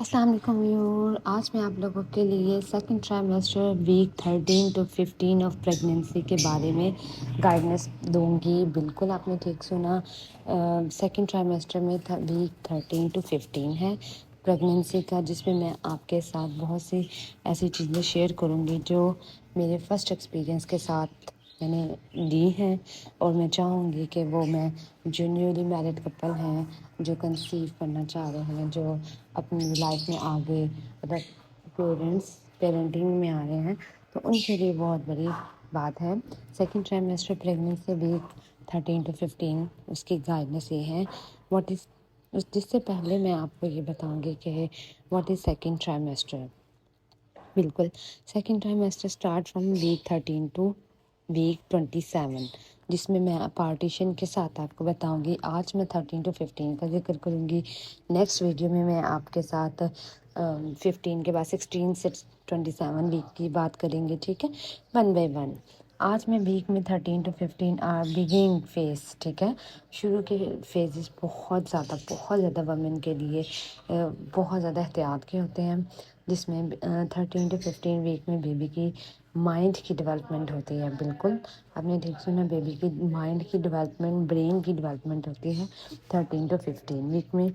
السلام علیکم ویور، آج میں آپ لوگوں کے لیے second trimester week 13 to 15 of pregnancy کے بارے میں گائیڈنس دوں گی۔ بالکل آپ نے ٹھیک سنا، سیکنڈ ٹرائمیسٹر میں ویک 13 to 15 ہے پریگننسی کا، جس میں میں آپ کے ساتھ بہت سی ایسی چیزیں شیئر کروں گی جو میرے فرسٹ ایکسپیرینس کے ساتھ میں نے دی ہیں، اور میں چاہوں گی کہ وہ میں جو نیولی میرڈ کپل ہیں، جو کنسیو کرنا چاہ رہے ہیں، جو اپنی لائف میں آگے مطلب پیرنٹنگ میں آ رہے ہیں، تو ان کے لیے بہت بڑی بات ہے۔ سیکنڈ ٹرائمیسٹر پریگننسی ویک 13 to 15 اس کی گائیڈنس یہ ہے۔ واٹ از جس سے پہلے میں آپ کو یہ بتاؤں گی کہ واٹ از سیکنڈ ٹرائمیسٹر۔ بالکل، second trimester start from week 13 to week 27، جس میں پارٹیشن کے ساتھ آپ کو بتاؤں گی۔ آج میں 13 to 15 کا ذکر کروں گی، نیکسٹ ویڈیو میں میں آپ کے ساتھ 15 کے بعد 16 سے 27 ویک کی بات کریں گے، ٹھیک ہے، ون بائی ون۔ آج میں ویک میں 13 to 15 بگننگ فیز، ٹھیک ہے، شروع کے فیزز بہت زیادہ وومن کے لیے بہت زیادہ احتیاط کے ہوتے ہیں، جس میں 13 to 15 ویک میں بیبی کی مائنڈ کی ڈیولپمنٹ ہوتی ہے۔ بالکل آپ نے ٹھیک سنا، بیبی کی مائنڈ کی ڈیولپمنٹ، برین کی ڈیولپمنٹ ہوتی ہے 13 to 15 ویک میں۔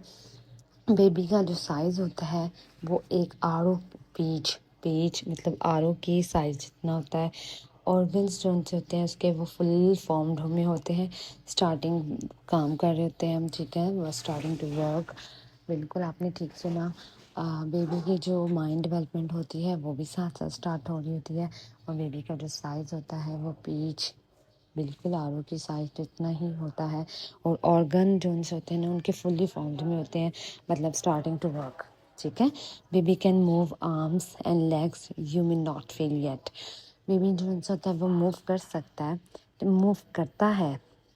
بیبی کا جو سائز ہوتا ہے وہ ایک آڑو پیچ مطلب آڑو کی سائز جتنا ہوتا ہے۔ آرگنس جو ان سے ہوتے ہیں اس کے وہ فل فارمڈ میں ہوتے ہیں، اسٹارٹنگ کام کر رہے ہوتے ہیں ہم، ٹھیک ہے، وہ اسٹارٹنگ ٹو ورک۔ بالکل آپ نے ٹھیک سنا، بیبی کی جو مائنڈ ڈیولپمنٹ ہوتی ہے وہ بھی ساتھ ساتھ اسٹارٹ ہو رہی ہوتی ہے، اور بیبی کا جو سائز ہوتا ہے وہ پیچ بالکل آرو کی سائز جتنا ہی ہوتا ہے، اور آرگن جو ان سے ہوتے ہیں نا ان کے فلی فارمڈ میں ہوتے ہیں، مطلب اسٹارٹنگ ٹو ورک، ٹھیک ہے۔ Baby can move arms and legs, you may not feel it. Baby جو ان سے ہوتا ہے وہ موو کر سکتا ہے، تو موو کرتا ہے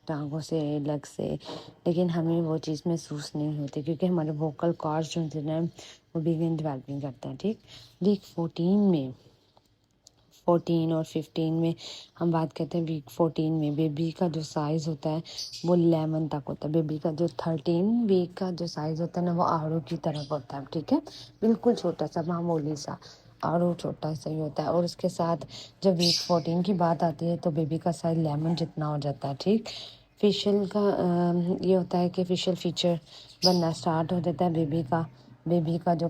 ٹانگوں سے، لیگ سے، لیکن ہمیں وہ چیز محسوس نہیں ہوتی کیونکہ ہمارے ووکل کارڈز جو ہوتے ہیں وہ بگن ڈیولپنگ کرتے ہیں، ٹھیک۔ ویک 14 اور 15 میں ہم بات کرتے ہیں۔ ویک 14 میں بیبی کا جو سائز ہوتا ہے وہ لیمن تک ہوتا ہے۔ بیبی کا جو 13 ویک کا جو سائز ہوتا ہے نا وہ آڑو کی طرف ہوتا ہے، ٹھیک ہے، بالکل چھوٹا سا، معمولی سا آڑو، چھوٹا سا ہی ہوتا ہے۔ اور اس کے ساتھ جب ویک 14 کی بات آتی ہے تو بیبی کا سائز لیمن جتنا ہو جاتا ہے، ٹھیک۔ فیشل کا یہ ہوتا ہے کہ فیشل فیچر بننا سٹارٹ ہو جاتا ہے بیبی کا جو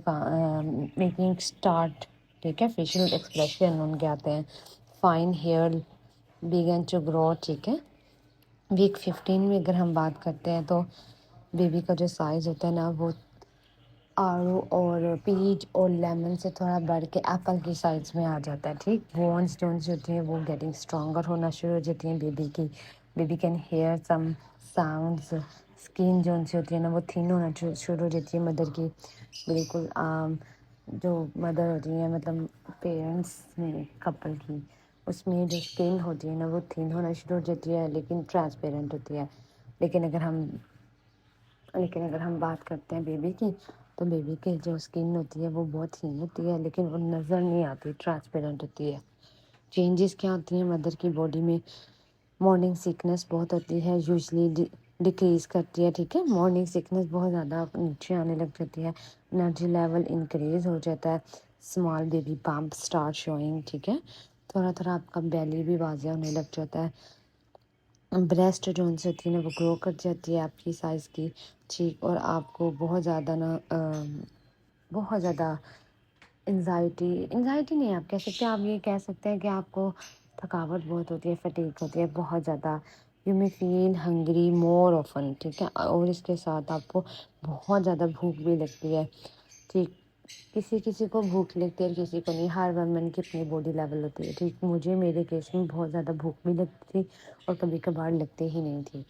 میکنگ سٹارٹ، ٹھیک ہے، فیشل ایکسپریشن ان کے آتے ہیں، فائن ہیئر بیگن ٹو گرو، ٹھیک ہے۔ ویک 15 میں اگر ہم بات کرتے ہیں تو بیبی کا جو سائز ہوتا ہے نا وہ آڑو اور پیچ اور لیمن سے تھوڑا بڑھ کے ایپل کی سائز میں آ جاتا ہے، ٹھیک۔ بونس جو ہوتی ہیں وہ گیٹنگ اسٹرانگر ہونا شروع ہو جاتی ہیں بیبی کی۔ Baby can here some sounds, skin جو ان سے ہوتی ہے نا وہ تھن ہونا شروع ہو جاتی ہے مدر کی، بالکل جو مدر ہوتی ہیں مطلب پیرنٹس میں کپل کی، اس میں جو اسکن ہوتی ہے نا وہ تھن ہونا شروع ہو جاتی ہے لیکن ٹرانسپیرنٹ ہوتی ہے۔ لیکن اگر ہم بات کرتے ہیں بیبی کی، تو بیبی کی جو اسکن ہوتی ہے وہ بہت تھن ہوتی ہے لیکن وہ نظر نہیں آتی، ٹرانسپیرنٹ ہوتی ہے۔ چینجز کیا ہوتی ہیں مدر کی باڈی میں؟ مارننگ سیکنس بہت ہوتی ہے، یوزلی ڈیکریز کرتی ہے، ٹھیک ہے، مارننگ سیکنس بہت زیادہ نیچے آنے لگ جاتی ہے، انرجی لیول انکریز ہو جاتا ہے، اسمال بیبی پمپ اسٹارٹ شوئنگ، ٹھیک ہے، تھوڑا تھوڑا آپ کا بیلی بھی واضح ہونے لگ جاتا ہے، بریسٹ جو ان سے ہوتی ہے نا وہ گرو کر جاتی ہے آپ کی سائز کی، ٹھیک، اور آپ کو بہت زیادہ انزائٹی نہیں آپ کہہ سکتے، آپ یہ کہہ سکتے ہیں کہ آپ کو تھکاوٹ بہت ہوتی ہے، فٹیگ ہوتی ہے بہت زیادہ، یو میں فیل ہنگری مور آفن، ٹھیک ہے، اور اس کے ساتھ آپ کو بہت زیادہ بھوک بھی لگتی ہے، ٹھیک۔ کسی کو بھوک لگتی ہے اور کسی کو نہیں، ہر وومن کی اپنی باڈی لیول ہوتی ہے، ٹھیک۔ مجھے میرے کیس میں بہت زیادہ بھوک بھی لگتی تھی اور کبھی کبھار لگتے ہی نہیں تھی،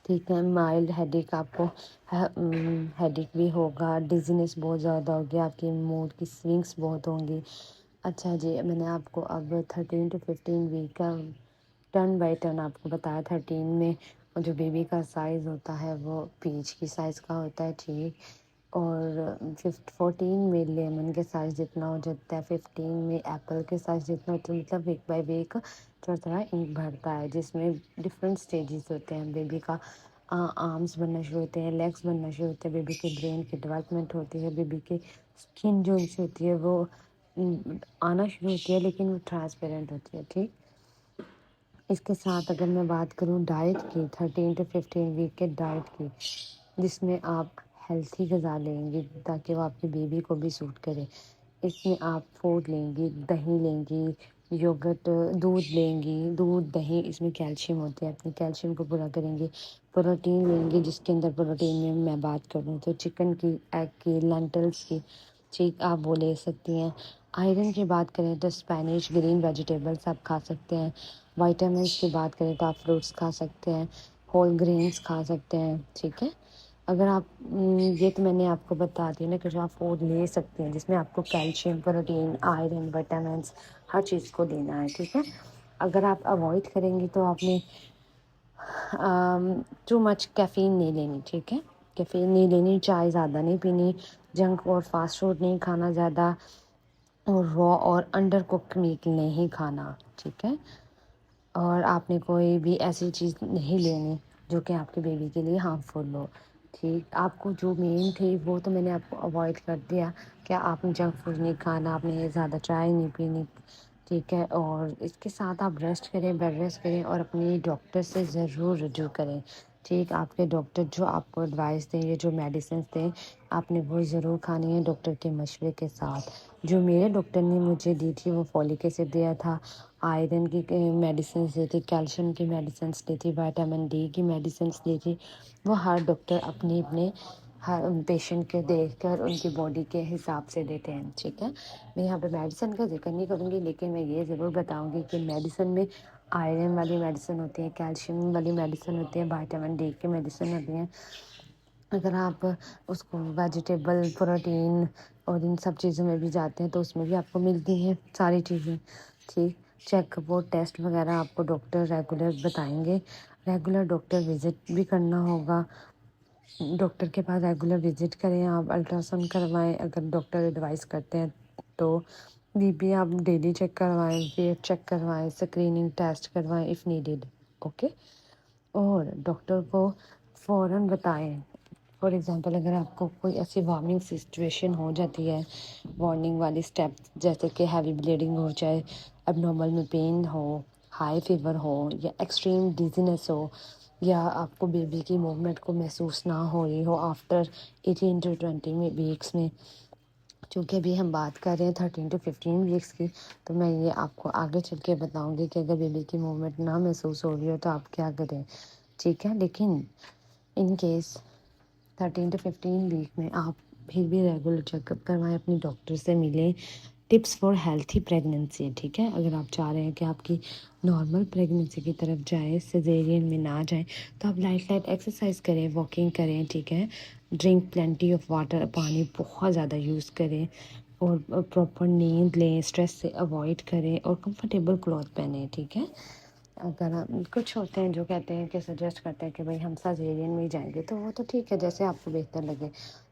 ٹھیک ہے۔ مائلڈ ہیڈیک، آپ کو ہیڈیک بھی ہوگا، ڈیزینس بہت زیادہ ہوگی، آپ کی موڈ کی سوئنگس بہت ہوں گی۔ اچھا جی، میں نے آپ کو اب 13 to 15 ویک کا ٹرن بائی ٹرن آپ کو بتایا۔ 13 میں جو بیبی کا سائز ہوتا ہے وہ پیچ کی سائز کا ہوتا ہے، ٹھیک، اور 14 میں لیمن کے سائز جتنا ہو جاتا ہے، 15 میں ایپل کے سائز جتنا ہوتا ہے، مطلب ویک بائی ویک تھوڑا تھوڑا انک بڑھتا ہے، جس میں ڈفرینٹ سٹیجز ہوتے ہیں بیبی کا۔ آرمس بننا شروع ہوتے ہیں، لیگس بننا شروع ہوتے ہیں، بیبی کے برین کی ڈیولپمنٹ ہوتی ہے، بیبی کی اسکن جو سی ہوتی ہے وہ آنا شروع ہوتی ہے، لیکن وہ ٹرانسپیرنٹ ہوتی ہے. ٹھیک، اس کے ساتھ اگر میں بات کروں ڈائٹ کی، 13 to 15 ویک کے ڈائٹ کی، جس میں آپ ہیلتھی غذا لیں گی تاکہ وہ آپ کے بیبی کو بھی سوٹ کرے. اس میں آپ فوڈ لیں گی، دہی لیں گی، یوگرٹ، دودھ لیں گی، دودھ دہی، اس میں کیلشیم ہوتے ہیں، اپنے کیلشیم کو پورا کریں گی. پروٹین لیں گی، جس کے اندر پروٹین میں بات کروں تو چکن کی، ایگ کی، لینٹلس کی، ٹھیک آپ وہ لے سکتی ہیں. آئرن کی بات کریں تو اسپینش، گرین ویجیٹیبلس آپ کھا سکتے ہیں. وائٹامنس کی بات کریں تو آپ فروٹس کھا سکتے ہیں، ہول گرینس کھا سکتے ہیں. ٹھیک ہے، اگر آپ یہ تو میں نے آپ کو بتا دیا نا کہ جو آپ فوڈ لے سکتے ہیں جس میں آپ کو کیلشیم، پروٹین، آئرن، وٹامنس ہر چیز کو دینا ہے. ٹھیک ہے، اگر آپ اوائڈ کریں گی تو آپ نے ٹو مچ کیفین نہیں لینی. ٹھیک ہے، کیفین نہیں لینی، چائے زیادہ نہیں پینی، جنک اور فاسٹ فوڈ نہیں کھانا زیادہ، اور را اور انڈر کوک میٹ نہیں کھانا. ٹھیک ہے، اور آپ نے کوئی بھی ایسی چیز نہیں لینی جو کہ آپ کے بیبی کے لیے ہارمفل ہو. ٹھیک، آپ کو جو مین تھی وہ تو میں نے آپ کو اوائڈ کر دیا کہ آپ نے جنک فوڈ نہیں کھانا، آپ نے زیادہ چائے نہیں پینی. ٹھیک ہے، اور اس کے ساتھ آپ ریسٹ کریں، بیڈ ریسٹ کریں، اور اپنی ڈاکٹر سے ضرور رجوع کریں. ٹھیک، آپ کے ڈاکٹر جو آپ کو ایڈوائس دیں، یہ جو میڈیسنس دیں آپ نے وہ ضرور کھانی ہے ڈاکٹر کے مشورے کے ساتھ. جو میرے ڈاکٹر نے مجھے دی تھی وہ فولک ایسڈ دیا تھا، آئرن کی میڈیسنس دی تھی، کیلشیم کی میڈیسنس دی تھی، وٹامن ڈی کی میڈیسنس دی تھی. وہ ہر ڈاکٹر اپنے اپنے ہر پیشنٹ کے دیکھ کر ان کی باڈی کے حساب سے دیتے ہیں. ٹھیک ہے، میں یہاں پہ میڈیسن کا ذکر نہیں کروں گی، لیکن میں یہ ضرور بتاؤں گی کہ میڈیسن میں آئرن والی میڈیسن ہوتی ہے، کیلشیم والی میڈیسن ہوتی ہے، وٹامن ڈی کی میڈیسن ہوتی ہیں. اگر آپ اس کو ویجیٹیبل، پروٹین اور ان سب چیزوں میں بھی جاتے ہیں تو اس میں بھی آپ کو ملتی ہیں ساری چیزیں. ٹھیک، چیک اپ اور ٹیسٹ وغیرہ آپ کو ڈاکٹر ریگولر بتائیں گے. ریگولر ڈاکٹر وزٹ بھی کرنا ہوگا، ڈاکٹر کے پاس ریگولر وزٹ کریں. آپ الٹرا ساؤنڈ کروائیں اگر ڈاکٹر ایڈوائز کرتے ہیں تو، بی پی آپ ڈیلی چیک کروائیں، ویٹ چیک کروائیں، اسکریننگ ٹیسٹ کروائیں اف نیڈیڈ. اوکے، اور ڈاکٹر کو فوراً بتائیں. فار ایگزامپل اگر آپ کو کوئی ایسی وارننگ سچویشن ہو جاتی ہے، وارننگ والی اسٹیپ، جیسے کہ ہیوی بلیڈنگ ہو جائے، اب نارمل میں پین ہو، ہائی فیور ہو، یا ایکسٹریم ڈیزینس ہو، یا آپ کو بیبی کی موومنٹ کو محسوس نہ ہو رہی ہو آفٹر 18 to 20 ویکس میں. چونکہ ابھی ہم بات کر رہے ہیں 13 to 15 ویکس کی، تو میں یہ آپ کو آگے چل کے بتاؤں گی کہ اگر بیبی کی موومنٹ نہ محسوس ہو رہی ہو تو آپ کیا کریں. ٹھیک ہے، لیکن ان کیس 13 to 15 ویک میں آپ پھر بھی ریگولر چیک اپ کروائیں، اپنی ڈاکٹر سے ملیں. Tips for healthy pregnancy. ٹھیک ہے، اگر آپ چاہ رہے ہیں کہ آپ کی نارمل پریگننسی کی طرف جائیں، سیزیرین میں نہ جائیں، تو آپ لائٹ ایکسرسائز کریں، واکنگ کریں. ٹھیک ہے، ڈرنک پلینٹی آف واٹر، پانی بہت زیادہ یوز کریں، اور پراپر نیند لیں، اسٹریس سے اوائڈ کریں، اور کمفرٹیبل کلوتھ پہنیں. ٹھیک ہے، اگر کچھ ہوتے ہیں جو کہتے ہیں کہ سجیسٹ کرتے ہیں کہ بھائی ہم سیزیرین میں ہی جائیں گے، تو وہ تو ٹھیک ہے، جیسے آپ کو بہتر لگے.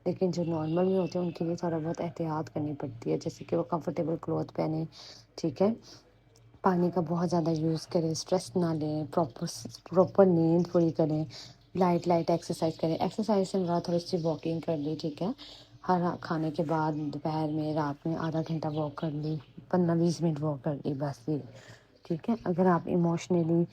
لیکن جو نارمل میں ہوتے ہیں ان کے لیے تھوڑا بہت احتیاط کرنی پڑتی ہے، جیسے کہ وہ کمفرٹیبل کلوتھ پہنیں. ٹھیک ہے، پانی کا بہت زیادہ یوز کریں، اسٹریس نہ لیں، پراپر نیند پوری کریں، لائٹ ایکسرسائز کریں. ایکسرسائز سے مراد تھوڑی سی واکنگ کر لی. ٹھیک ہے، ہر کھانے کے بعد، دوپہر میں، رات میں آدھا گھنٹہ واک کر لی، 15-20 منٹ واک کر لی، بس یہ. ٹھیک ہے، اگر آپ ایموشنلی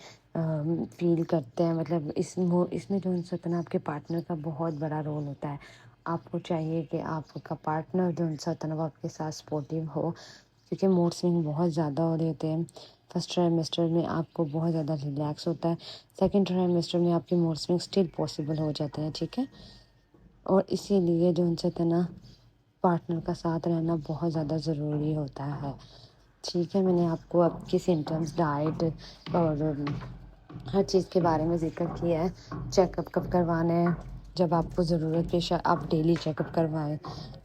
فیل کرتے ہیں، مطلب اس میں جو انسان آپ کے پارٹنر کا بہت بڑا رول ہوتا ہے. آپ کو چاہیے کہ آپ کا پارٹنر جو انسان وہ آپ کے ساتھ سپورٹیو ہو، کیونکہ موڈ سوئنگ بہت زیادہ ہو رہے ہوتے ہیں. فرسٹ ٹرائمیسٹر میں آپ کو بہت زیادہ ریلیکس ہوتا ہے، سیکنڈ ٹرائمیسٹر میں آپ کی موڈ سوئنگ اسٹل پاسبل ہو جاتے ہیں. ٹھیک ہے، اور اسی لیے جو ان سے پارٹنر کا ساتھ رہنا بہت زیادہ ضروری ہوتا ہے. ٹھیک ہے، میں نے آپ کو آپ کی سمٹمز، ڈائٹ اور ہر چیز کے بارے میں ذکر کیا ہے. چیک اپ کب کروانا ہے، جب آپ کو ضرورت پیش آئے آپ ڈیلی چیک اپ کروائیں.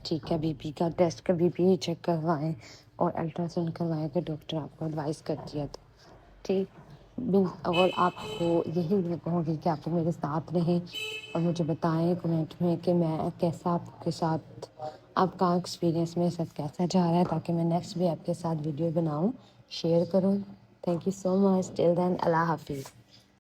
ٹھیک ہے، بی پی کا ٹیسٹ کا بی پی چیک کروائیں، اور الٹرا ساؤنڈ کروائیں کہ ڈاکٹر آپ کو ایڈوائز کرتی ہے تو. ٹھیک، اور آپ کو یہی میں کہوں گی کہ آپ میرے ساتھ رہیں اور مجھے بتائیں کمنٹ میں کہ میں کیسا آپ کے ساتھ، آپ کا ایکسپیرینس میرے ساتھ کیسا جا رہا ہے، تاکہ میں نیکسٹ بھی آپ کے ساتھ ویڈیو بناؤں، شیئر کروں. تھینک یو سو مچ. ٹل دین، اللہ حافظ.